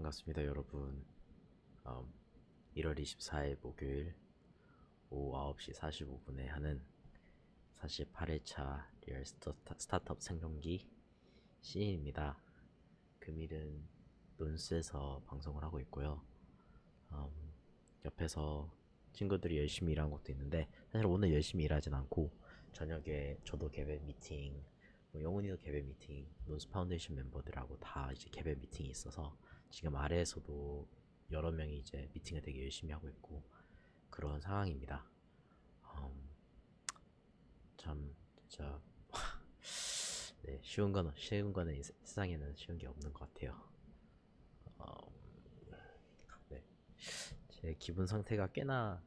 반갑습니다, 여러분. 음, 1월 24일 목요일 오후 9시 45분에 하는 48회차 리얼 스타트업 생존기 시인입니다. 금일은 논스에서 방송을 하고 있고요. 음, 옆에서 친구들이 열심히 일한 것도 있는데, 사실 오늘 열심히 일하진 않고 저녁에 저도 개별 미팅, 영훈이도 개별 미팅, 논스 파운데이션 멤버들하고 다 이제 개별 미팅이 있어서 지금 아래에서도 여러 명이 이제 미팅을 되게 열심히 하고 있고 그런 상황입니다. 음, 참 진짜 네, 쉬운 거는 이 세상에는 쉬운 게 없는 것 같아요. 네, 제 기분 상태가 꽤나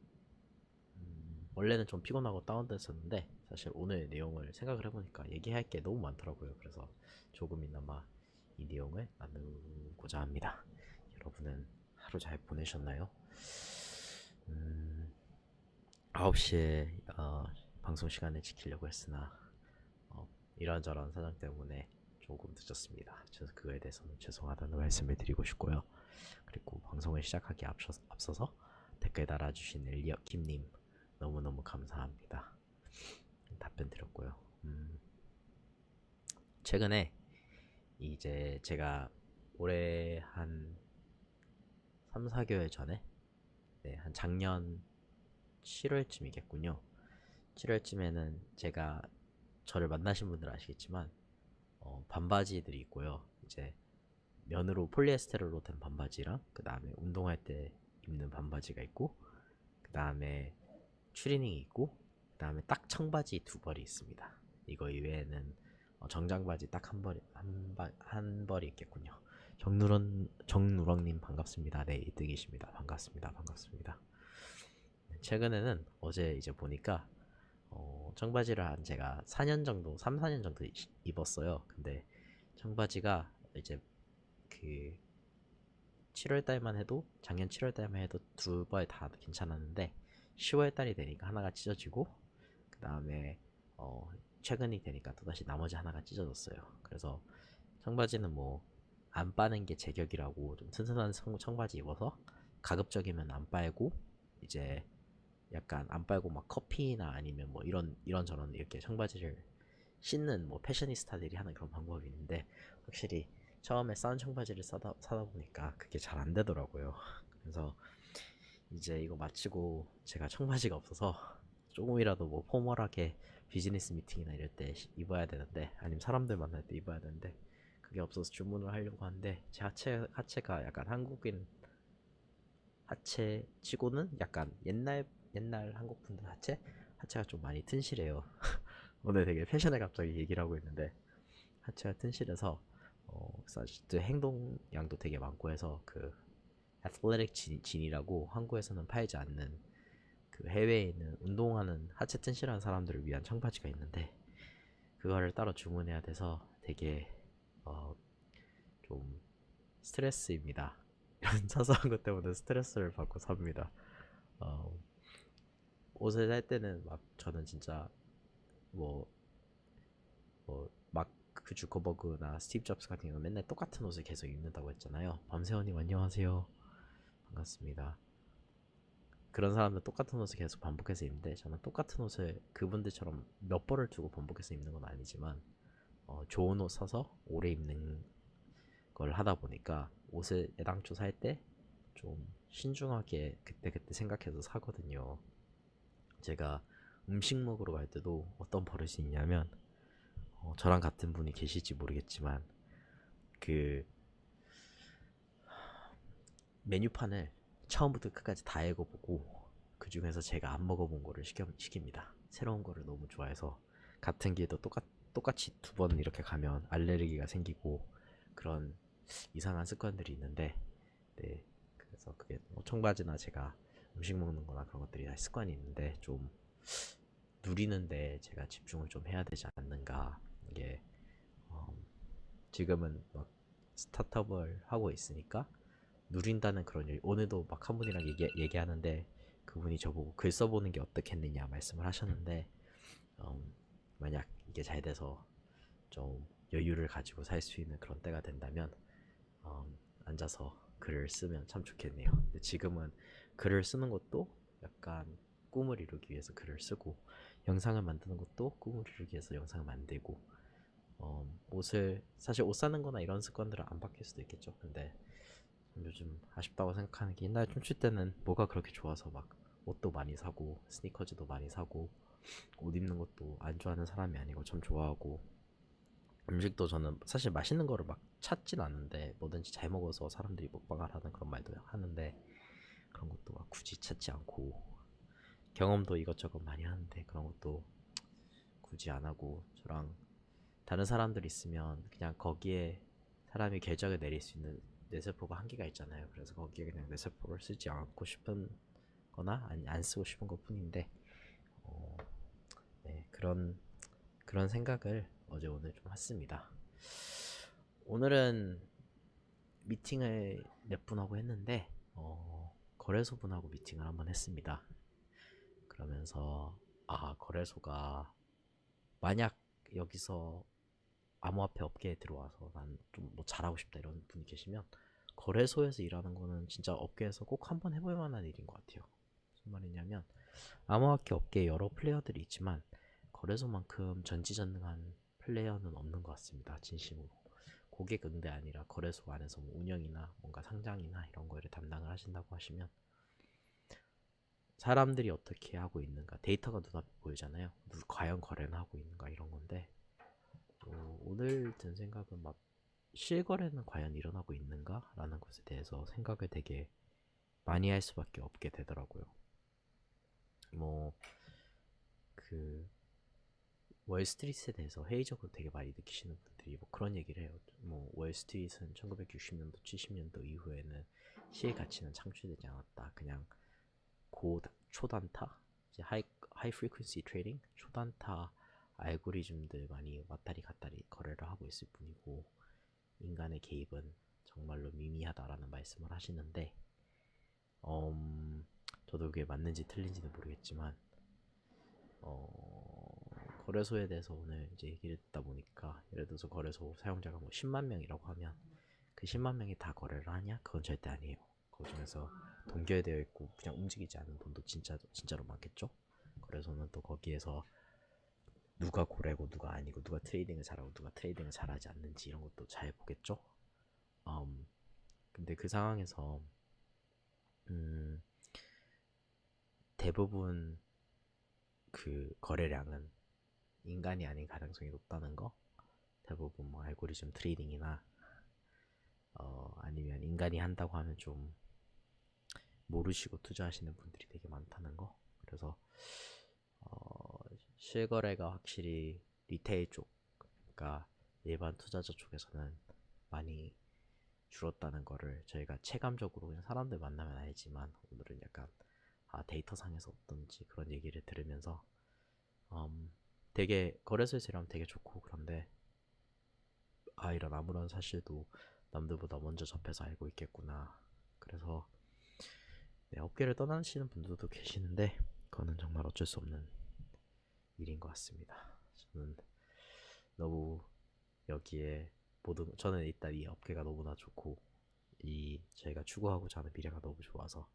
원래는 좀 피곤하고 다운됐었는데 사실 오늘 내용을 생각을 해보니까 얘기할 게 너무 많더라고요. 그래서 조금이나마 이 내용을 나누고자 합니다. 여러분은 하루 잘 보내셨나요? 음, 9시에 방송 시간을 지키려고 했으나 이런저런 사정 때문에 조금 늦었습니다. 그래서 그거에 대해서는 죄송하다는 말씀을 드리고 싶고요. 그리고 방송을 시작하기 앞서서 댓글 달아주신 엘리엇 김님 너무너무 감사합니다. 답변 드렸고요. 최근에 이제 제가 올해 한 3, 4개월 전에 네, 한 작년 7월쯤이겠군요. 7월쯤에는 제가 저를 만나신 분들 아시겠지만 반바지들이 있고요. 이제 면으로 폴리에스테르로 된 반바지랑 그 다음에 운동할 때 입는 반바지가 있고 그 다음에 추리닝이 있고 그 다음에 딱 청바지 두 벌이 있습니다. 이거 이외에는 정장바지 딱 한 벌이 있겠군요. 정누렁님 반갑습니다. 네, 이득이십니다. 반갑습니다. 반갑습니다. 최근에는 어제 이제 보니까 청바지를 한 제가 4년 정도, 3, 4년 정도 입었어요. 근데 청바지가 이제 그 7월 달만 해도 작년 7월 달만 해도 두 벌 다 괜찮았는데 10월 달이 되니까 하나가 찢어지고 그 다음에 최근이 되니까 또다시 나머지 하나가 찢어졌어요. 그래서 청바지는 뭐 안 빠는 게 제격이라고 좀 튼튼한 청바지 입어서 가급적이면 안 빨고 이제 약간 안 빨고 막 커피나 아니면 뭐 이런저런 이렇게 청바지를 신는 뭐 패셔니스타들이 하는 그런 방법이 있는데 확실히 처음에 싼 청바지를 사다 보니까 그게 잘 안 되더라고요. 그래서 이제 이거 마치고 제가 청바지가 없어서 조금이라도 뭐 포멀하게 비즈니스 미팅이나 이럴 때 입어야 되는데 아니면 사람들 만날 때 입어야 되는데 그게 없어서 주문을 하려고 하는데 제 하체가 약간 한국인 하체치고는 약간 옛날 한국 분들 하체가 좀 많이 튼실해요. 오늘 되게 패션에 갑자기 얘기를 하고 있는데 하체가 튼실해서 사실 행동량도 되게 많고 해서 그 애슬레틱 진이라고 한국에서는 팔지 않는 그 해외에 있는 운동하는 하체 튼실한 사람들을 위한 청바지가 있는데 그거를 따로 주문해야 돼서 되게 어, 좀 스트레스입니다. 이런 사소한 것 때문에 스트레스를 받고 삽니다. 어, 옷을 살 때는 막 저는 진짜 뭐 마크 주커버그나 스티브 잡스 같은 경우는 맨날 똑같은 옷을 계속 입는다고 했잖아요. 밤새원님 안녕하세요. 반갑습니다. 그런 사람들 똑같은 옷을 계속 반복해서 입는데 저는 똑같은 옷을 그분들처럼 몇 벌을 두고 반복해서 입는 건 아니지만 좋은 옷 사서 오래 입는 걸 하다 보니까 옷을 애당초 살 때 좀 신중하게 그때그때 생각해서 사거든요. 제가 음식 먹으러 갈 때도 어떤 버릇이 있냐면 저랑 같은 분이 계실지 모르겠지만 그 메뉴판을 처음부터 끝까지 다 읽어보고 그 중에서 제가 안 먹어본 거를 시킵니다. 새로운 거를 너무 좋아해서 같은 길도 똑같이 두 번 이렇게 가면 알레르기가 생기고 그런 이상한 습관들이 있는데 네 그래서 그게 뭐 청바지나 제가 음식 먹는 거나 그런 것들이 다 습관이 있는데 좀 누리는데 제가 집중을 좀 해야 되지 않는가 이게 어, 지금은 막 스타트업을 하고 있으니까 누린다는 그런 일 오늘도 막 한 분이랑 얘기하는데 그분이 저보고 글 써보는 게 어떻겠느냐 말씀을 하셨는데 만약 이게 잘 돼서 좀 여유를 가지고 살 수 있는 그런 때가 된다면 앉아서 글을 쓰면 참 좋겠네요. 근데 지금은 글을 쓰는 것도 약간 꿈을 이루기 위해서 글을 쓰고, 영상을 만드는 것도 꿈을 이루기 위해서 영상을 만들고, 옷을 사실 옷 사는 거나 이런 습관들은 안 바뀔 수도 있겠죠. 근데 요즘 아쉽다고 생각하는 게, 옛날 춤출 때는 뭐가 그렇게 좋아서 막 옷도 많이 사고 스니커즈도 많이 사고 옷 입는 것도 안 좋아하는 사람이 아니고 참 좋아하고, 음식도 저는 사실 맛있는 거를 막 찾진 않는데 뭐든지 잘 먹어서 사람들이 먹방을 하는 그런 말도 하는데, 그런 것도 막 굳이 찾지 않고, 경험도 이것저것 많이 하는데 그런 것도 굳이 안 하고, 저랑 다른 사람들 있으면 그냥 거기에 사람이 결정을 내릴 수 있는 뇌세포가 한계가 있잖아요. 그래서 거기에 그냥 뇌세포를 쓰지 않고 싶은 거나 아니 안 쓰고 싶은 것 뿐인데, 어, 네, 그런 생각을 어제 오늘 좀 했습니다. 오늘은 미팅을 몇 분하고 했는데, 거래소 분하고 미팅을 한번 했습니다. 그러면서 거래소가 만약 여기서 암호화폐 업계에 들어와서 난 좀 뭐 잘하고 싶다 이런 분이 계시면, 거래소에서 일하는 거는 진짜 업계에서 꼭 한번 해볼 만한 일인 것 같아요. 무슨 말이냐면, 암호화폐 업계에 여러 플레이어들이 있지만 거래소만큼 전지전능한 플레이어는 없는 것 같습니다. 진심으로. 고객 응대 아니라 거래소 안에서 뭐 운영이나 뭔가 상장이나 이런 거를 담당을 하신다고 하시면, 사람들이 어떻게 하고 있는가, 데이터가 눈앞에 보이잖아요. 과연 거래는 하고 있는가 이런 건데, 오늘 든 생각은 막 실거래는 과연 일어나고 있는가? 라는 것에 대해서 생각을 되게 많이 할 수밖에 없게 되더라고요. 뭐, 그, 월스트리트에 대해서 회의적으로 되게 많이 느끼시는 분들이 뭐 그런 얘기를 해요. 뭐, 월스트리트는 1960년도, 70년도 이후에는 시의 가치는 창출되지 않았다. 그냥 초단타? 이제 하이 프리퀀시 트레이딩? 초단타 알고리즘들 많이 왔다리 갔다리 거래를 하고 있을 뿐이고, 인간의 개입은 정말로 미미하다라는 말씀을 하시는데, 저도 그게 맞는지 틀린지는 모르겠지만, 거래소에 대해서 오늘 이제 얘기를 듣다 보니까, 예를 들어서 거래소 사용자가 뭐 10만 명이라고 하면 그 10만 명이 다 거래를 하냐? 그건 절대 아니에요. 그 중에서 동결되어 있고 그냥 움직이지 않는 분도 진짜로 많겠죠. 거래소는 또 거기에서 누가 고래고 누가 아니고, 누가 트레이딩을 잘하고 누가 트레이딩을 잘하지 않는지 이런 것도 잘 보겠죠. 근데 그 상황에서 음, 대부분 그 거래량은 인간이 아닌 가능성이 높다는 거. 대부분 뭐 알고리즘 트레이딩이나 아니면 인간이 한다고 하면 좀 모르시고 투자하시는 분들이 되게 많다는 거. 그래서 어, 실거래가 확실히 리테일 쪽, 그러니까 일반 투자자 쪽에서는 많이 줄었다는 거를 저희가 체감적으로 그냥 사람들 만나면 알지만, 오늘은 약간 데이터 상에서 어떤지 그런 얘기를 들으면서 되게 거래소에서 일하면 되게 좋고, 그런데 이런 아무런 사실도 남들보다 먼저 접해서 알고 있겠구나. 그래서 네, 업계를 떠나시는 분들도 계시는데 그거는 정말 어쩔 수 없는 일인 것 같습니다. 저는 너무 여기에 저는 일단 이 업계가 너무나 좋고, 이 저희가 추구하고자 하는 미래가 너무 좋아서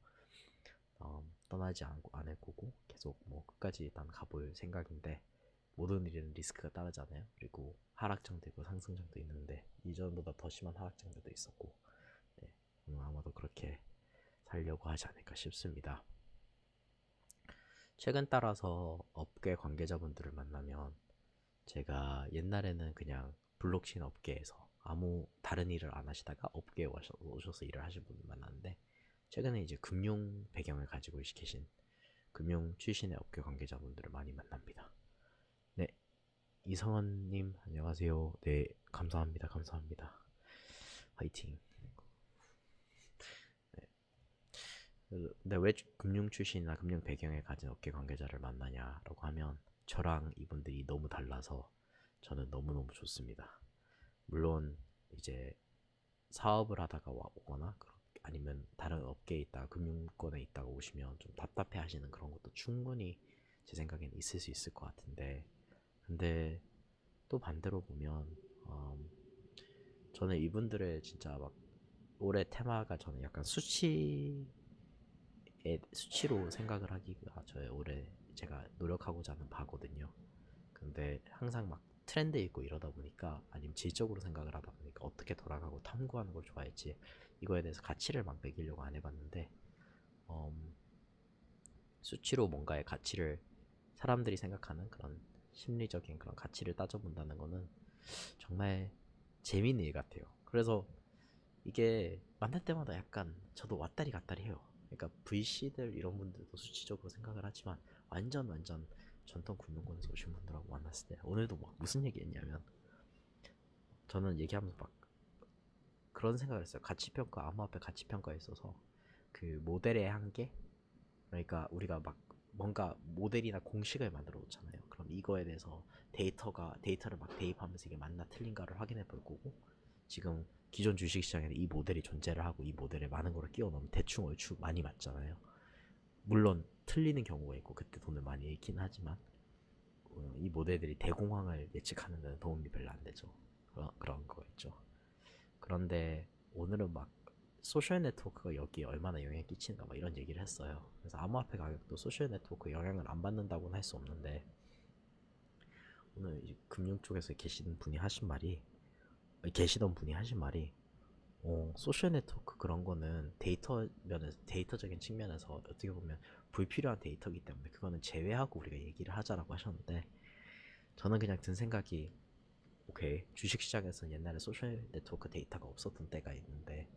떠나지 않을 거고, 계속 뭐 끝까지 일단 가볼 생각인데, 모든 일에는 리스크가 따르잖아요. 그리고 하락장도 있고 상승장도 있는데, 이전보다 더 심한 하락장들도 있었고, 네, 아마도 그렇게 살려고 하지 않을까 싶습니다. 최근 따라서 업계 관계자분들을 만나면, 제가 옛날에는 그냥 블록체인 업계에서 아무 다른 일을 안 하시다가 업계에 오셔서 일을 하신 분을 만났는데, 최근에 이제 금융 배경을 가지고 계신 금융 출신의 업계 관계자분들을 많이 만납니다. 네, 이성원님 안녕하세요. 네, 감사합니다. 감사합니다. 화이팅. 근데 왜 금융 출신이나 금융 배경을 가진 업계 관계자를 만나냐라고 하면, 저랑 이분들이 너무 달라서 저는 너무너무 좋습니다. 물론 이제 사업을 하다가 오거나 아니면 다른 업계에 있다가 금융권에 있다가 오시면 좀 답답해 하시는 그런 것도 충분히 제 생각엔 있을 수 있을 것 같은데, 근데 또 반대로 보면 저는 이분들의 진짜 막 올해 테마가 저는 약간 수치로 생각을 하기가 저의 올해 제가 노력하고자 하는 바거든요. 근데 항상 막 트렌드 있고 이러다 보니까 아니면 질적으로 생각을 하다 보니까 어떻게 돌아가고 탐구하는 걸 좋아했지 이거에 대해서 가치를 막 매기려고 안 해봤는데 음, 수치로 뭔가의 가치를 사람들이 생각하는 그런 심리적인 그런 가치를 따져본다는 거는 정말 재미있는 일 같아요. 그래서 이게 만날 때마다 약간 저도 왔다리 갔다리 해요. 그러니까 VC들 이런 분들도 수치적으로 생각을 하지만 완전 전통 금융권에서 오신 분들하고 만났을 때 오늘도 막 무슨 얘기했냐면 저는 얘기하면서 막 그런 생각을 했어요. 가치평가, 암호화폐 가치평가에 있어서 그 모델의 한계? 그러니까 우리가 막 뭔가 모델이나 공식을 만들어 놓잖아요. 그럼 이거에 대해서 데이터를 막 대입하면서 이게 맞나 틀린가를 확인해 볼 거고 지금 기존 주식시장에는 이 모델이 존재를 하고 이 모델에 많은 거를 끼워 넣으면 대충 얼추 많이 맞잖아요. 물론 틀리는 경우가 있고 그때 돈을 많이 잃긴 하지만 이 모델들이 대공황을 예측하는 데는 도움이 별로 안 되죠. 그런 거 있죠. 그런데 오늘은 막 소셜 네트워크가 여기에 얼마나 영향을 끼치는가 막 이런 얘기를 했어요. 그래서 암호화폐 가격도 소셜 네트워크 영향을 안 받는다고는 할 수 없는데 오늘 금융 쪽에서 계시던 분이 하신 말이 소셜 네트워크 그런 거는 데이터적인 측면에서 어떻게 보면 불필요한 데이터이기 때문에 그거는 제외하고 우리가 얘기를 하자라고 하셨는데 저는 그냥 든 생각이 오케이 주식시장에서는 옛날에 소셜 네트워크 데이터가 없었던 때가 있는데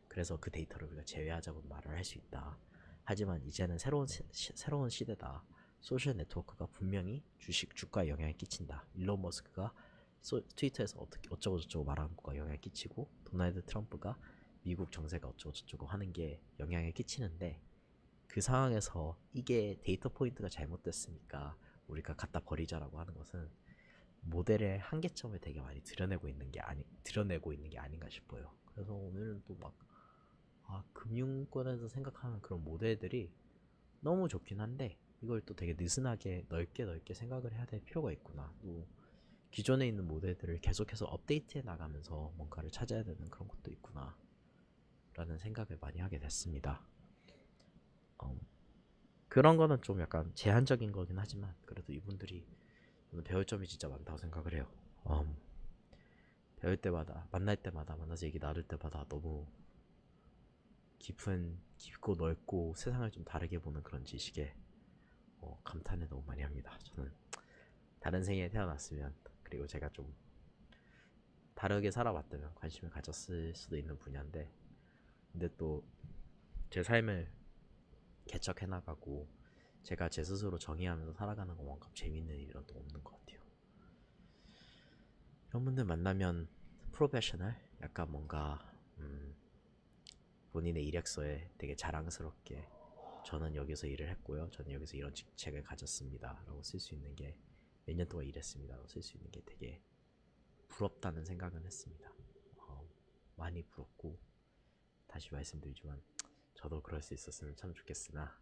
그래서 그 데이터를 우리가 제외하자고 말을 할 수 있다. 하지만 이제는 새로운 시대다. 소셜 네트워크가 분명히 주가에 영향을 끼친다. 일론 머스크가 트위터에서 어쩌고 저쩌고 말하는 거가 영향을 끼치고 도널드 트럼프가 미국 정세가 어쩌고 저쩌고 하는 게 영향을 끼치는데 그 상황에서 이게 데이터 포인트가 잘못됐으니까 우리가 갖다 버리자라고 하는 것은 모델의 한계점을 되게 많이 드러내고 있는 게 아닌가 싶어요. 그래서 오늘은 또막 금융권에서 생각하는 그런 모델들이 너무 좋긴 한데 이걸 또 되게 느슨하게 넓게 생각을 해야 될 필요가 있구나. 또 기존에 있는 모델들을 계속해서 업데이트해 나가면서 뭔가를 찾아야 되는 그런 것도 있구나. 라는 생각을 많이 하게 됐습니다. 그런 거는 좀 약간 제한적인 거긴 하지만 그래도 이분들이 배울 점이 진짜 많다고 생각을 해요. 배울 때마다 만나서 얘기 나눌 때마다 너무 깊고 넓고 세상을 좀 다르게 보는 그런 지식에 감탄을 너무 많이 합니다. 저는 다른 생에 태어났으면 그리고 제가 좀 다르게 살아봤다면 관심을 가졌을 수도 있는 분야인데 근데 또 제 삶을 개척해 나가고 제가 제 스스로 정의하면서 살아가는 것만큼 재밌는 일은 또 없는 것 같아요. 이런 분들 만나면 프로페셔널 약간 뭔가 본인의 이력서에 되게 자랑스럽게 저는 여기서 일을 했고요. 저는 여기서 이런 직책을 가졌습니다. 라고 쓸 수 있는 게 몇 년 동안 일했습니다. 라고 쓸 수 있는 게 되게 부럽다는 생각은 했습니다. 많이 부럽고 다시 말씀드리지만 저도 그럴 수 있었으면 참 좋겠으나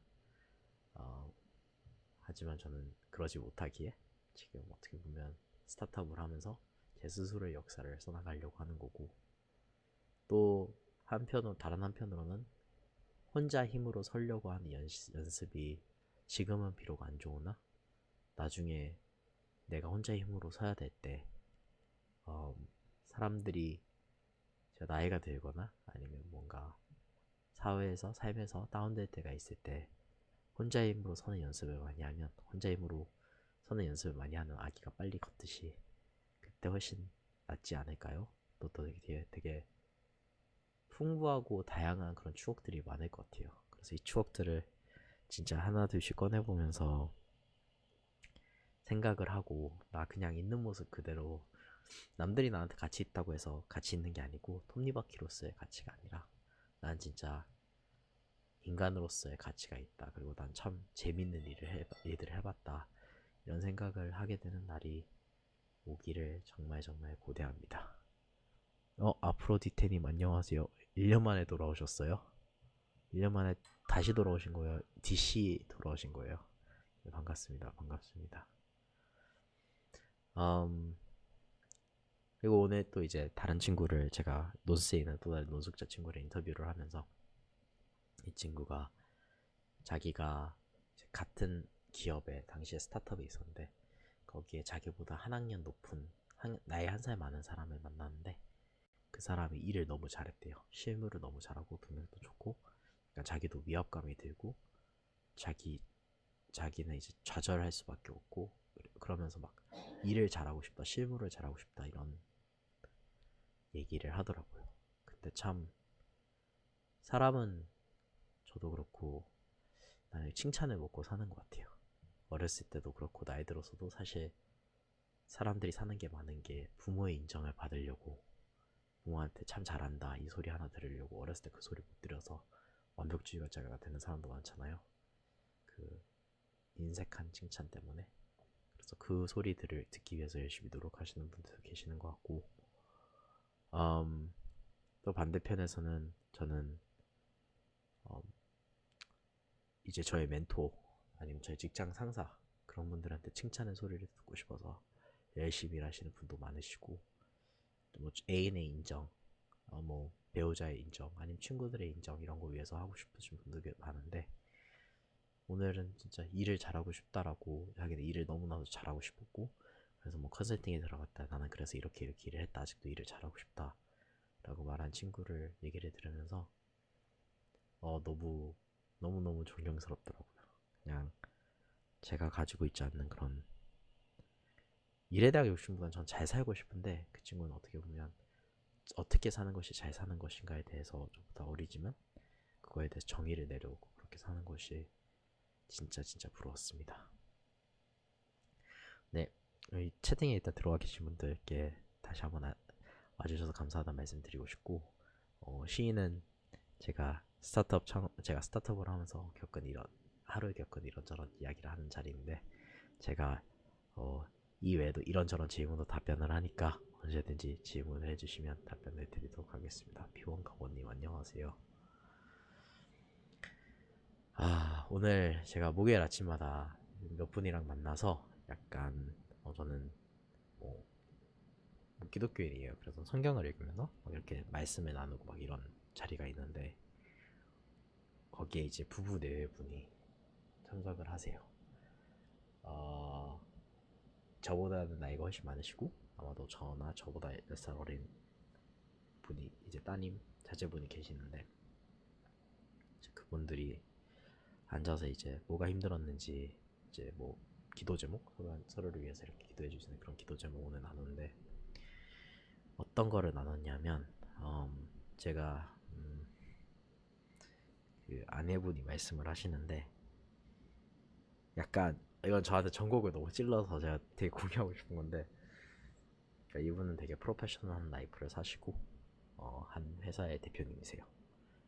어, 하지만 저는 그러지 못하기에 지금 어떻게 보면 스타트업을 하면서 제 스스로의 역사를 써나가려고 하는 거고 또 다른 한편으로는 혼자 힘으로 서려고 하는 연습이 지금은 비록 안 좋으나 나중에 내가 혼자 힘으로 서야 될때 사람들이 제가 나이가 들거나 아니면 뭔가 사회에서 삶에서 다운될 때가 있을 때 혼자 힘으로 서는 연습을 많이 하면 혼자 힘으로 서는 연습을 많이 하는 아기가 빨리 걷듯이 그때 훨씬 낫지 않을까요? 또 되게 풍부하고 다양한 그런 추억들이 많을 것 같아요. 그래서 이 추억들을 진짜 하나둘씩 꺼내보면서 생각을 하고 나 그냥 있는 모습 그대로 남들이 나한테 가치 있다고 해서 가치 있는 게 아니고 톱니바퀴로서의 가치가 아니라 난 진짜 인간으로서의 가치가 있다. 그리고 난 참 재밌는 일들을 해봤다. 이런 생각을 하게 되는 날이 오기를 정말 고대합니다. 아프로디테님 안녕하세요. 1년 만에 돌아오셨어요? 1년 만에 다시 돌아오신 거예요? DC 돌아오신 거예요? 네, 반갑습니다. 반갑습니다. 음, 그리고 오늘 또 이제 다른 친구를 제가 논스에 있는 또 다른 논숙자 친구를 인터뷰를 하면서 이 친구가 자기가 이제 같은 기업에 당시에 스타트업에 있었는데 거기에 자기보다 한 학년 높은 나이 한 살 많은 사람을 만났는데 그 사람이 일을 너무 잘했대요. 실무를 너무 잘하고 능력도 좋고 그러니까 자기도 위압감이 들고 자기는 이제 좌절할 수밖에 없고 그러면서 막 일을 잘하고 싶다, 실무를 잘하고 싶다 이런 얘기를 하더라고요. 근데 참 사람은 저도 그렇고 나는 칭찬을 먹고 사는 것 같아요. 어렸을 때도 그렇고 나이 들어서도 사실 사람들이 사는 게 많은 게 부모의 인정을 받으려고 부모한테 참 잘한다 이 소리 하나 들으려고 어렸을 때 그 소리 못 들여서 완벽주의자가 되는 사람도 많잖아요. 그 인색한 칭찬 때문에. 그래서 그 소리들을 듣기 위해서 열심히 노력하시는 분들도 계시는 것 같고 음, 또 반대편에서는 저는 음, 이제 저의 멘토 아니면 저의 직장 상사 그런 분들한테 칭찬의 소리를 듣고 싶어서 열심히 일하시는 분도 많으시고 또 뭐 애인의 인정, 뭐 배우자의 인정, 아니면 친구들의 인정 이런 거 위해서 하고 싶으신 분들이 많은데 오늘은 진짜 일을 잘하고 싶다라고 자기는 일을 너무나도 잘하고 싶었고 그래서 뭐 컨설팅에 들어갔다 나는 그래서 이렇게 일을 했다 아직도 일을 잘하고 싶다라고 말한 친구를 얘기를 들으면서 너무 존경스럽더라고요. 그냥 제가 가지고 있지 않는 그런 일에 대한 욕심보다는 전 잘 살고 싶은데 그 친구는 어떻게 보면 어떻게 사는 것이 잘 사는 것인가에 대해서 좀보다 어리지만 그거에 대해서 정의를 내려오고 그렇게 사는 것이 진짜 부러웠습니다. 네, 이 채팅에 일단 들어와 계신 분들께 다시 한번 와주셔서 감사하다는 말씀 드리고 싶고 시인은 제가 스타트업을 하면서 하루에 겪은 이런저런 이야기를 하는 자리인데 제가 어, 이 외에도 이런저런 질문도 답변을 하니까 언제든지 질문을 해주시면 답변을 드리도록 하겠습니다. 피원강원님 안녕하세요. 오늘 제가 목요일 아침마다 몇 분이랑 만나서 약간 저는 뭐 기독교인이에요. 그래서 성경을 읽으면서 막 이렇게 말씀을 나누고 막 이런 자리가 있는데 거기에 이제 부부 네 분이 참석을 하세요. 어, 저보다는 나이가 훨씬 많으시고 아마도 저나 저보다 몇 살 어린 분이 이제 따님 자제분이 계시는데 그분들이 앉아서 이제 뭐가 힘들었는지 이제 뭐 기도 제목 서로를 위해서 이렇게 기도해 주시는 그런 기도 제목을 나누는데 어떤 거를 나눴냐면 제가 그 아내분이 말씀을 하시는데 약간 이건 저한테 전곡을 너무 찔러서 제가 되게 공유하고 싶은 건데 그러니까 이분은 되게 프로페셔널한 라이프를 사시고 한 회사의 대표님이세요.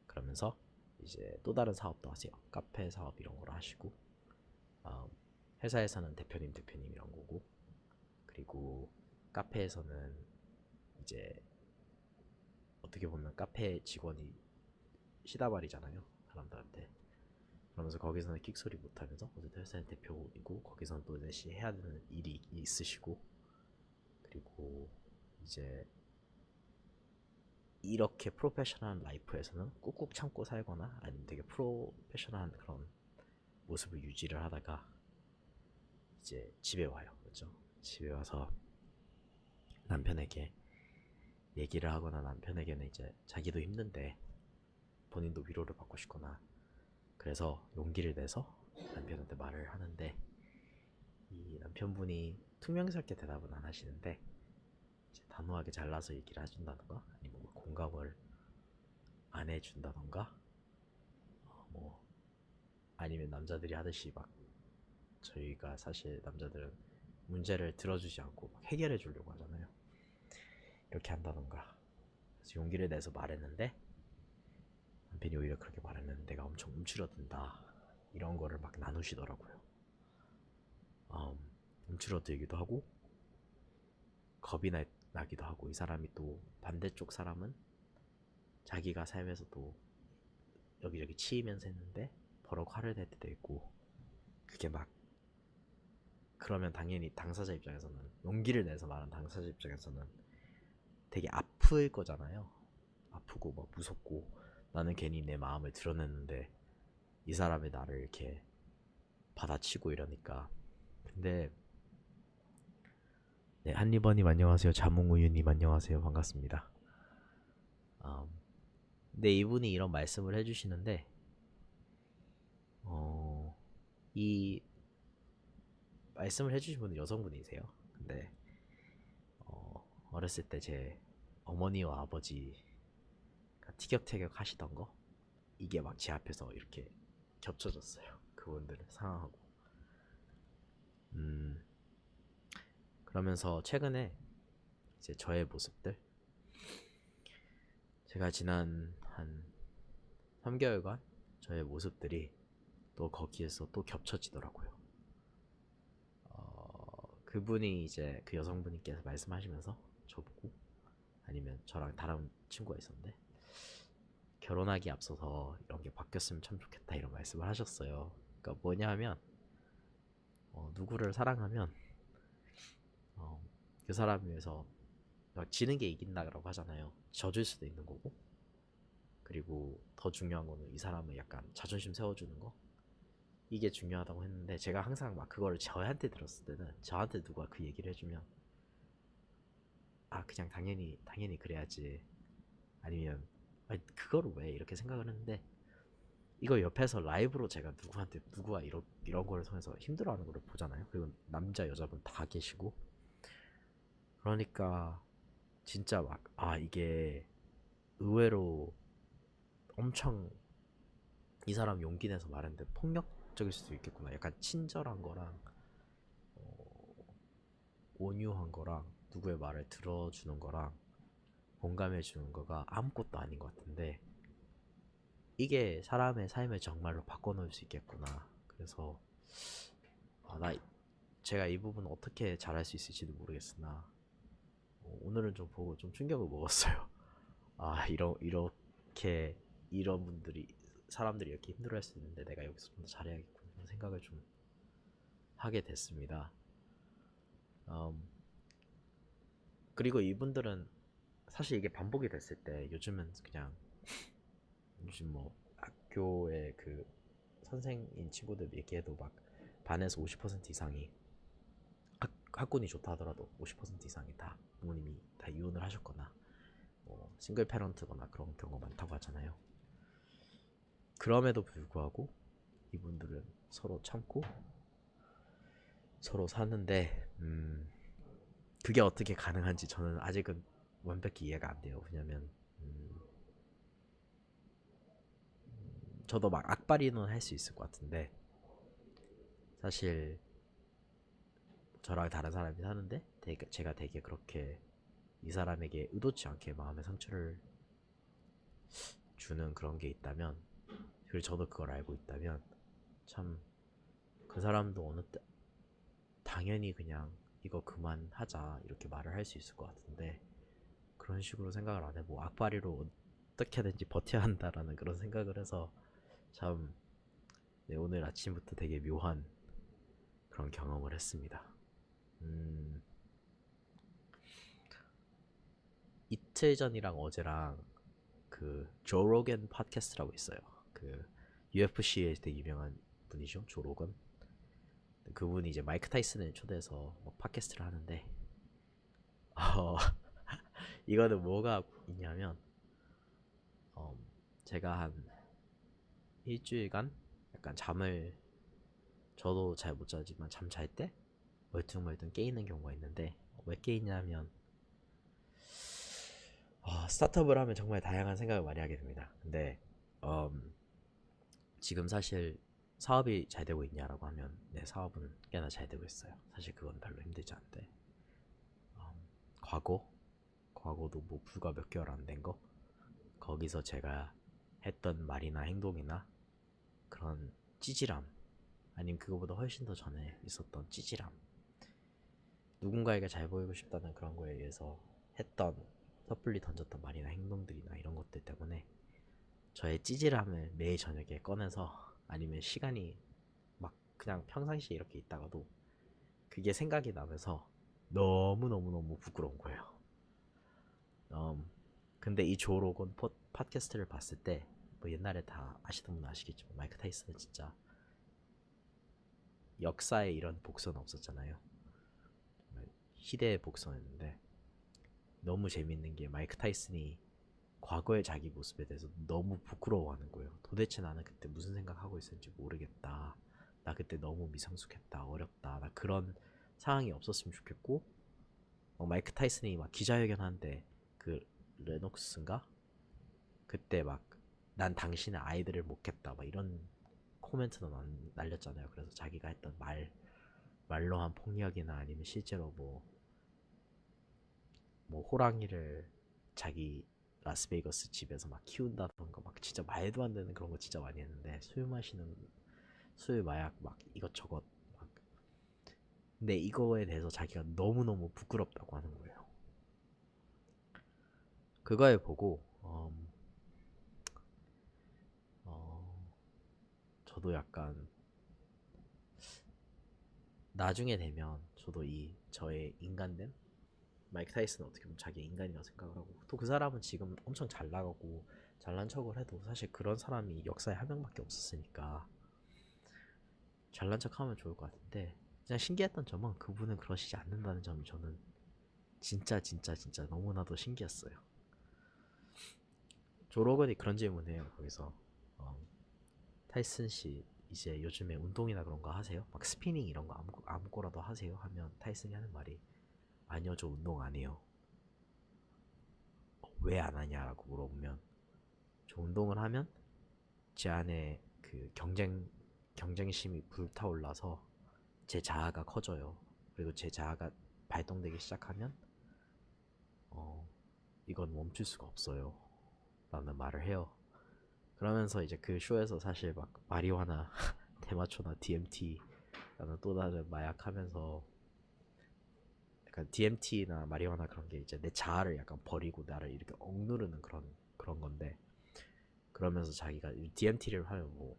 그러면서 이제 또 다른 사업도 하세요. 카페 사업 이런 걸 하시고 어, 회사에서는 대표님 이런 거고 그리고 카페에서는 이제 어떻게 보면 카페 직원이 시다발이잖아요 사람들한테. 그러면서 거기서는 끽소리 못하면서 어쨌든 회사의 대표이고 거기서는 또 내시 해야 되는 일이 있으시고 그리고 이제 이렇게 프로페셔널한 라이프에서는 꾹꾹 참고 살거나 아니면 되게 프로페셔널한 그런 모습을 유지를 하다가 이제 집에 와요. 그렇죠? 집에 와서 남편에게 얘기를 하거나 남편에게는 이제 자기도 힘든데 본인도 위로를 받고 싶거나 그래서 용기를 내서 남편한테 말을 하는데 이 남편분이 퉁명스럽게 대답은 안 하시는데 이제 단호하게 잘라서 얘기를 해준다던가 아니면 뭐 공감을 안 해준다던가 뭐 아니면 남자들이 하듯이 막 저희가 사실 남자들은 문제를 들어주지 않고 막 해결해 주려고 하잖아요. 이렇게 한다던가 그래서 용기를 내서 말했는데 남편이 오히려 그렇게 말했는데 내가 엄청 움츠러든다 이런 거를 막 나누시더라고요. 움츠러들기도 하고 겁이 나기도 하고 이 사람이 또 반대쪽 사람은 자기가 삶에서 또 여기저기 치이면서 했는데 버럭 화를 낼 때도 있고 그게 막 그러면 당연히 당사자 입장에서는 용기를 내서 말한 당사자 입장에서는 되게 아플 거잖아요. 아프고 막 무섭고 나는 괜히 내 마음을 드러냈는데 이 사람이 나를 이렇게 받아치고 이러니까. 근데 네, 한리버님 안녕하세요. 자몽우유님 안녕하세요. 반갑습니다. 음, 근데 이분이 이런 말씀을 해주시는데 이 말씀을 해주신 분은 여성분이세요. 근데 어렸을 때 제 어머니와 아버지가 티격태격 하시던 거 이게 막 제 앞에서 이렇게 겹쳐졌어요. 그분들을 상황하고. 음, 그러면서 최근에 이제 저의 모습들, 제가 지난 한 3개월간 저의 모습들이 또 거기에서 또 겹쳐지더라고요. 그분이 이제 그 여성분께서 말씀하시면서 저보고, 아니면 저랑 다른 친구가 있었는데, 결혼하기 앞서서 이런 게 바뀌었으면 참 좋겠다 이런 말씀을 하셨어요. 그러니까 뭐냐 하면 누구를 사랑하면 어, 그 사람 위해서 지는 게 이긴다라고 하잖아요. 져줄 수도 있는 거고, 그리고 더 중요한 거는 이 사람을 약간 자존심 세워주는 거, 이게 중요하다고 했는데, 제가 항상 막 그거를 저한테 들었을 때는, 저한테 누가 그 얘기를 해주면 아 그냥 당연히 그래야지, 아니면 그거를 왜 이렇게 생각을 했는데, 이거 옆에서 라이브로 제가 누구한테 누구가 이런 거를 통해서 힘들어하는 걸 보잖아요. 그리고 남자 여자분 다 계시고, 그러니까 진짜 막 이게 의외로 엄청 이 사람 용기 내서 말했는데 폭력적일 수도 있겠구나. 약간 친절한 거랑 온유한 거랑 누구의 말을 들어주는 거랑 공감해 주는 거가 아무것도 아닌 것 같은데, 이게 사람의 삶을 정말로 바꿔놓을 수 있겠구나. 그래서 나 제가 이 부분 어떻게 잘할 수 있을지도 모르겠으나 오늘은 좀 보고 좀 충격을 먹었어요. 이렇게 이런 분들이, 사람들이 이렇게 힘들어할 수 있는데 내가 여기서 좀 더 잘해야겠구나 이런 생각을 좀 하게 됐습니다. 음, 그리고 이분들은 사실 이게 반복이 됐을 때, 요즘은 그냥 요즘 뭐 학교에 그 선생인 친구들 얘기해도 막 반에서 50% 이상이 학군이 좋다 하더라도 50% 이상이 다 부모님이 다 이혼을 하셨거나 뭐 싱글 패런트거나 그런 경우가 많다고 하잖아요. 그럼에도 불구하고 이분들은 서로 참고 서로 사는데, 그게 어떻게 가능한지 저는 아직은 완벽히 이해가 안 돼요. 왜냐면 저도 막 악바리는 할 수 있을 것 같은데, 사실 저랑 다른 사람이 사는데 제가 되게 그렇게 이 사람에게 의도치 않게 마음의 상처를 주는 그런 게 있다면, 그리고 저도 그걸 알고 있다면, 참 그 사람도 어느 때 당연히 그냥 이거 그만하자 이렇게 말을 할 수 있을 것 같은데, 그런 식으로 생각을 안 해. 뭐 악바리로 어떻게든지 버텨야 한다라는 그런 생각을 해서 참, 네, 오늘 아침부터 되게 묘한 그런 경험을 했습니다. 음, 이틀 전이랑 어제랑 그 조 로겐 팟캐스트라고 있어요. 그 UFC에 되게 유명한 분이죠, 조 로건. 그분이 이제 마이크 타이슨을 초대해서 막 팟캐스트를 하는데, 어, 이거는 뭐가 있냐면, 어, 제가 한 일주일간 약간 잠을, 저도 잘 못 자지만 잠 잘 때 멀뚱멀뚱 깨있는 경우가 있는데, 왜 깨있냐면 스타트업을 하면 정말 다양한 생각을 많이 하게 됩니다. 근데 음, 지금 사실 사업이 잘 되고 있냐라고 하면, 네, 사업은 꽤나 잘 되고 있어요. 사실 그건 별로 힘들지 않대. 음, 과거 과거도 뭐 불과 몇 개월 안 된 거, 거기서 제가 했던 말이나 행동이나 그런 찌질함, 아니면 그거보다 훨씬 더 전에 있었던 찌질함, 누군가에게 잘 보이고 싶다는 그런 거에 의해서 했던 섣불리 던졌던 말이나 행동들이나 이런 것들 때문에 저의 찌질함을 매일 저녁에 꺼내서, 아니면 시간이 막 그냥 평상시에 이렇게 있다가도 그게 생각이 나면서 너무너무너무 부끄러운 거예요. 근데 이 조 로건 팟캐스트를 봤을 때 뭐 옛날에 다 아시던 분 아시겠지만 마이크 타이슨은 진짜 역사에 이런 복선은 없었잖아요. 정말 희대의 복선이었는데 너무 재밌는 게 마이크 타이슨이 과거의 자기 모습에 대해서 너무 부끄러워하는 거예요. 도대체 나는 그때 무슨 생각하고 있었는지 모르겠다. 나 그때 너무 미성숙했다. 어렵다. 나 그런 상황이 없었으면 좋겠고 마이크 타이슨이 막 기자회견 하는데 그 레녹스인가? 그때 막 난 당신의 아이들을 못 겠다 막 이런 코멘트도 날렸잖아요. 그래서 자기가 했던 말로 한 폭력이나 아니면 실제로 뭐 호랑이를 자기 라스베이거스 집에서 막 키운다던가 막 진짜 말도 안 되는 그런 거 진짜 많이 했는데 술 마약 막 이것저것 막 근데 이거에 대해서 자기가 너무너무 부끄럽다고 하는 거예요. 그거에 보고 어, 저도 약간 나중에 되면 저도 이 저의 인간됨 마이크 타이슨은 어떻게 보면 자기 인간이라고 생각을 하고 또 그 사람은 지금 엄청 잘 나가고 잘난 척을 해도 사실 그런 사람이 역사에 한 명밖에 없었으니까 잘난 척하면 좋을 것 같은데 그냥 신기했던 점은 그분은 그러시지 않는다는 점이 저는 진짜 너무나도 신기했어요. 조 로건이 그런 질문해요. 거기서 어, 타이슨 씨 이제 요즘에 운동이나 그런 거 하세요? 막 스피닝 이런 거 아무거라도 하세요? 하면 타이슨이 하는 말이 아니요 저 운동 안 해요. 왜 안 하냐라고 물어보면 저 운동을 하면 제 안에 그 경쟁심이 불타올라서 제 자아가 커져요. 그리고 제 자아가 발동되기 시작하면 어, 이건 멈출 수가 없어요. 라는 말을 해요. 그러면서 이제 그 쇼에서 사실 막 마리화나 대마초나 DMT라는 또 다른 마약하면서 약간 DMT나 마리화나 그런 게 이제 내 자아를 약간 버리고 나를 이렇게 억누르는 그런 건데 그러면서 자기가 DMT를 하면 뭐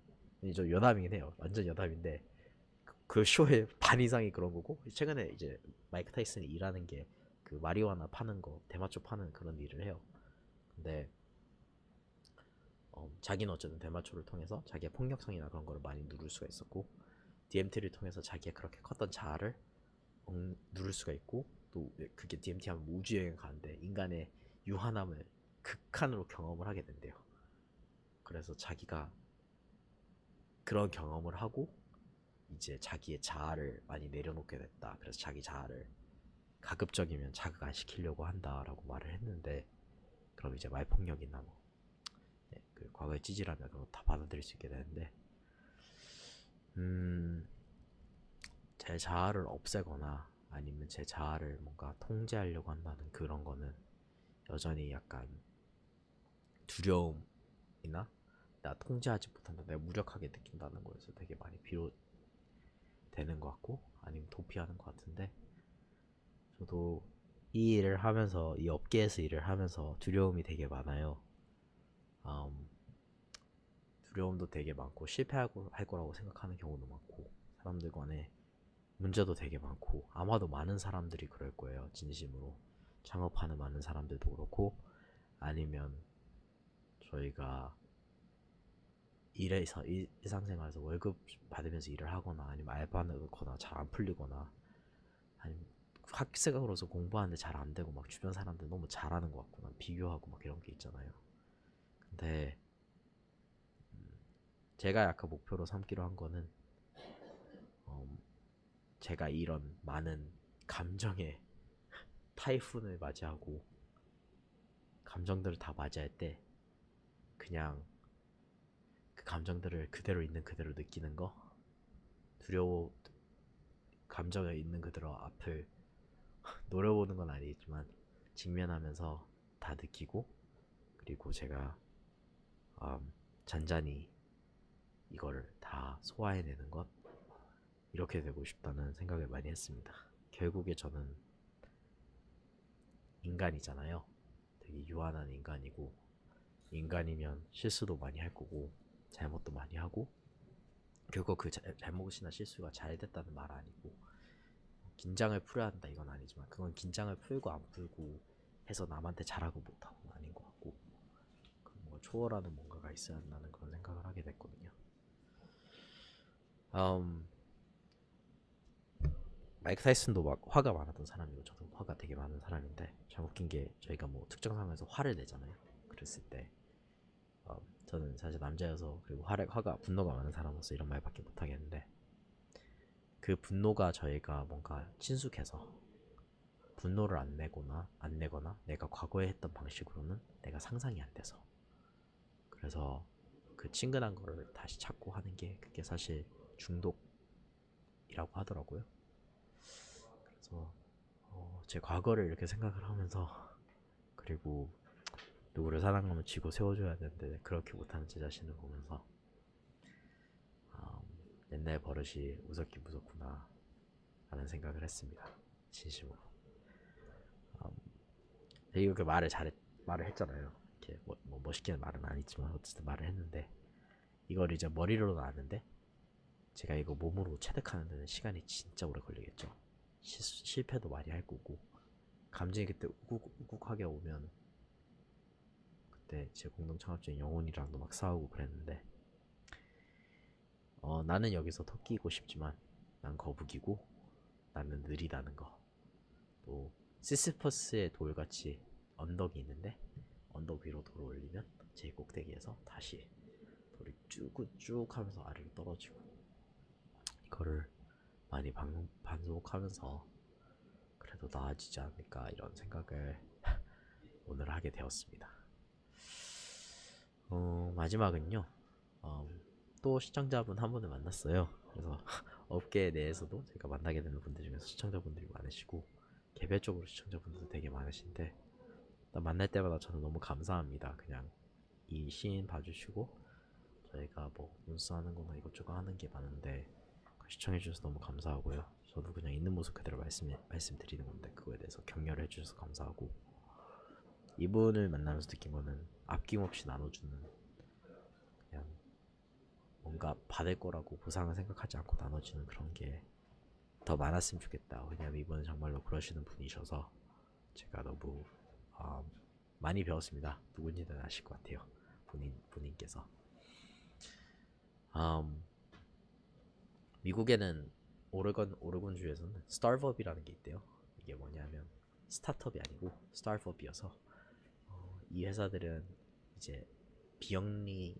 저 여담이긴 해요. 완전 여담인데 그 쇼의 반 이상이 그런 거고 최근에 이제 마이크 타이슨이 일하는 게 그 마리화나 파는 거 대마초 파는 그런 일을 해요. 근데 자기는 어쨌든 대마초를 통해서 자기의 폭력성이나 그런 거를 많이 누를 수가 있었고 DMT를 통해서 자기의 그렇게 컸던 자아를 누를 수가 있고 또 그게 DMT 하면 우주여행 가는데 인간의 유한함을 극한으로 경험을 하게 된대요. 그래서 자기가 그런 경험을 하고 이제 자기의 자아를 많이 내려놓게 됐다. 그래서 자기 자아를 가급적이면 자극 안 시키려고 한다라고 말을 했는데 그럼 이제 말폭력이나 뭐 그 과거의 찌질함이나 그런 거 다 받아들일 수 있게 되는데 음, 제 자아를 없애거나 아니면 제 자아를 뭔가 통제하려고 한다는 그런 거는 여전히 약간 두려움이나 나 통제하지 못한다, 내가 무력하게 느낀다는 거에서 되게 많이 비롯되는 것 같고 아니면 도피하는 것 같은데 저도 이 일을 하면서 이 업계에서 일을 하면서 두려움이 되게 많아요. 음, 두려움도 되게 많고 실패하고 할 거라고 생각하는 경우도 많고 사람들 간에 문제도 되게 많고 아마도 많은 사람들이 그럴 거예요. 진심으로 창업하는 많은 사람들도 그렇고 아니면 저희가 일에서 일상생활에서 월급 받으면서 일을 하거나 아니면 알바를 넣거나 잘 안 풀리거나 아니면 학생으로서 공부하는데 잘 안 되고 막 주변 사람들 너무 잘하는 것 같고 난 비교하고 막 이런 게 있잖아요. 근데 제가 약간 목표로 삼기로 한 거는 음, 제가 이런 많은 감정의 타이푼을 맞이하고 감정들을 다 맞이할 때 그냥 그 감정들을 그대로 있는 그대로 느끼는 거 두려워 감정에 있는 그대로 앞을 노려보는 건 아니지만 직면하면서 다 느끼고 그리고 제가 잔잔히 이거를 다 소화해내는 것 이렇게 되고 싶다는 생각을 많이 했습니다. 결국에 저는 인간이잖아요. 되게 유한한 인간이고 인간이면 실수도 많이 할 거고 잘못도 많이 하고 결국 그 잘못이나 실수가 잘 됐다는 말 아니고 긴장을 풀어야 한다 이건 아니지만 그건 긴장을 풀고 안 풀고 해서 남한테 잘하고 못하고 아닌 것 같고, 뭔가 초월하는 뭔가가 있어야 한다는 그런 생각을 하게 됐거든요. 음, 마이크 타이슨도 막 화가 많았던 사람이고 저도 화가 되게 많은 사람인데, 참 웃긴 게 저희가 뭐 특정 상황에서 화를 내잖아요. 그랬을 때 저는 사실 남자여서, 그리고 화가 분노가 많은 사람으로서 이런 말밖에 못 하겠는데, 그 분노가 저희가 뭔가 친숙해서 분노를 안 내거나 내가 과거에 했던 방식으로는 내가 상상이 안 돼서, 그래서 그 친근한 거를 다시 찾고 하는 게, 그게 사실 중독이라고 하더라고요. 그래서 제 과거를 이렇게 생각을 하면서, 그리고 누구를 사랑하면 지고 세워줘야 되는데 그렇게 못하는 제 자신을 보면서, 옛날 버릇이 무섭긴 무섭구나 라는 생각을 했습니다. 진심으로. 되게 이렇게 말을 했잖아요. 이렇게 뭐 멋있게는 말은 아니지만 어쨌든 말을 했는데, 이걸 이제 머리로는 아는데 제가 이거 몸으로 체득하는 데는 시간이 진짜 오래 걸리겠죠. 실패도 많이 할 거고, 감정이 그때 우국하게 오면, 그때 제 공동 창업자인 영혼이랑도 막 싸우고 그랬는데, 나는 여기서 토끼이고 싶지만 난 거북이고, 나는 느리다는 거. 또 시스퍼스의 돌같이 언덕이 있는데, 언덕 위로 돌을 올리면 제일 꼭대기에서 다시 돌이 쭉 하면서 아래로 떨어지고, 이거를 많이 반복하면서 그래도 나아지지 않을까 이런 생각을 오늘 하게 되었습니다. 마지막은요. 어, 또 시청자분 한 분을 만났어요. 그래서 업계 내에서도 제가 만나게 되는 분들 중에서 시청자분들이 많으시고, 개별적으로 시청자분들도 되게 많으신데, 만날 때마다 저는 너무 감사합니다. 그냥 이 시인 봐주시고, 저희가 뭐 문수하는 거나 이것저것 하는 게 많은데 시청해주셔서 너무 감사하고요. 저도 그냥 있는 모습 그대로 말씀드리는 건데, 그거에 대해서 격려를 해주셔서 감사하고, 이분을 만나면서 느낀 거는 아낌없이 나눠주는, 그냥 뭔가 받을 거라고 보상을 생각하지 않고 나눠주는 그런 게 더 많았으면 좋겠다. 왜냐면 이분은 정말로 그러시는 분이셔서 제가 너무 어, 많이 배웠습니다. 누군지는 아실 것 같아요. 본인께서. 음, 미국에는 오레곤주에서는 스타트업이라는 게 있대요. 이게 뭐냐면 스타트업이 아니고 스타트업이어서, 이 회사들은 이제 비영리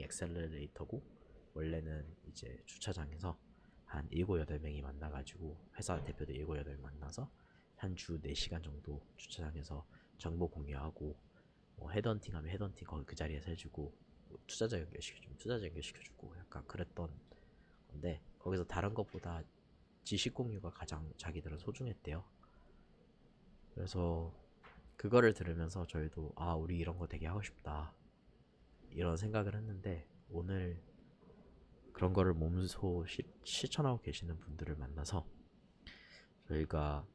엑셀러레이터고, 원래는 이제 주차장에서 한 7, 8명이 만나가지고, 회사 대표들 7, 8명 만나서 한 주 4시간 정도 주차장에서 정보 공유하고, 뭐 헤드헌팅하면 헤드헌팅 거기 그 자리에서 해주고, 뭐 투자자 연결시켜주면 투자자 연결시켜주고, 약간 그랬던 건데, 거기서 다른 것보다 지식 공유가 가장 자기들은 소중했대요. 그래서 그거를 들으면서 저희도 우리 이런 거 되게 하고 싶다 이런 생각을 했는데, 오늘 그런 거를 몸소 실천하고 계시는 분들을 만나서, 저희가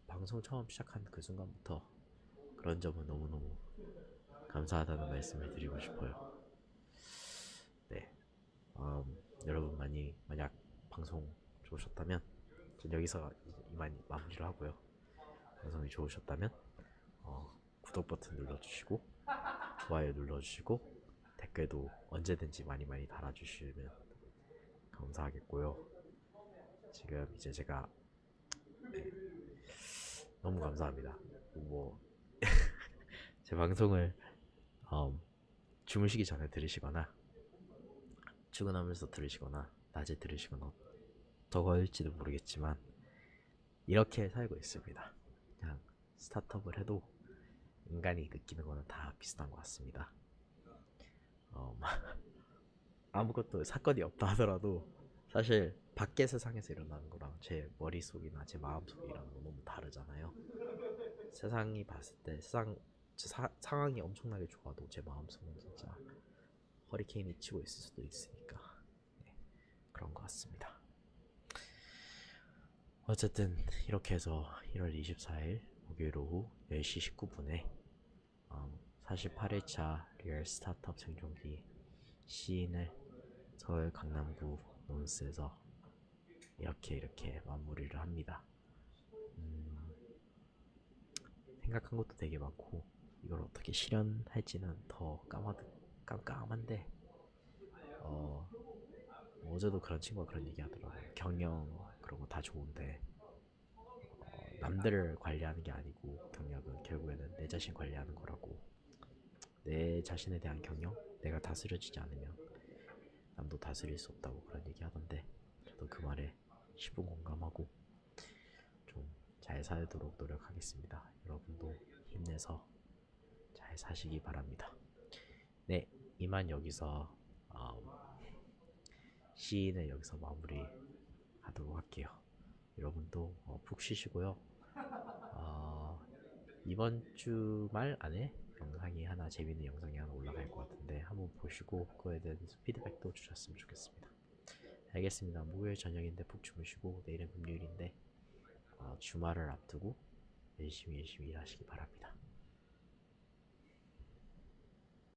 방송 처음 시작한 그 순간부터 그런 점은 너무너무 감사하다는 말씀을 드리고 싶어요. 네, 여러분 만약 방송 좋으셨다면, 전 여기서 이만 마무리를 하고요. 방송이 좋으셨다면 구독 버튼 눌러주시고, 좋아요 눌러주시고, 댓글도 언제든지 많이 달아주시면 감사하겠고요. 지금 이제 제가 너무 감사합니다. 뭐 제 방송을 주무시기 전에 들으시거나 출근하면서 들으시거나 낮에 들으시거나 더 걸릴지도 모르겠지만, 이렇게 살고 있습니다. 그냥 스타트업을 해도 인간이 느끼는 거는 다 비슷한 것 같습니다. 아무것도 사건이 없다 하더라도 사실 밖의 세상에서 일어나는 거랑 제 머릿속이나 제 마음속에 일어나는 거 너무 다르잖아요. 세상이 봤을 때 상황이 엄청나게 좋아도 제 마음속은 진짜 허리케인이 치고 있을 수도 있으니까, 네, 그런 것 같습니다. 어쨌든 이렇게 해서 1월 24일 목요일 오후 10시 19분에 48일차 리얼 스타트업 생존기 시인을 서울 강남구 논스에서 이렇게 마무리를 합니다. 생각한 것도 되게 많고 이걸 어떻게 실현할지는 더 깜깜한데 어, 어제도 그런 친구가 그런 얘기 하더라고요. 경영 그런 거 다 좋은데 남들을 관리하는 게 아니고 경력은 결국에는 내 자신 관리하는 거라고. 내 자신에 대한 경영, 내가 다스려지지 않으면 남도 다스릴 수 없다고 그런 얘기 하던데 저도 그 말에 10분 공감하고 좀 잘 살도록 노력하겠습니다. 여러분도 힘내서 잘 사시기 바랍니다. 네, 이만 여기서 시인을 여기서 마무리하도록 할게요. 여러분도 푹 쉬시고요. 어, 이번 주 말 안에 영상이 하나 재밌는 영상이 하나 올라갈 것 같은데 한번 보시고 그거에 대한 피드백도 주셨으면 좋겠습니다. 알겠습니다. 목요일 저녁인데 푹 주무시고 내일은 금요일인데 주말을 앞두고 열심히 일하시기 바랍니다.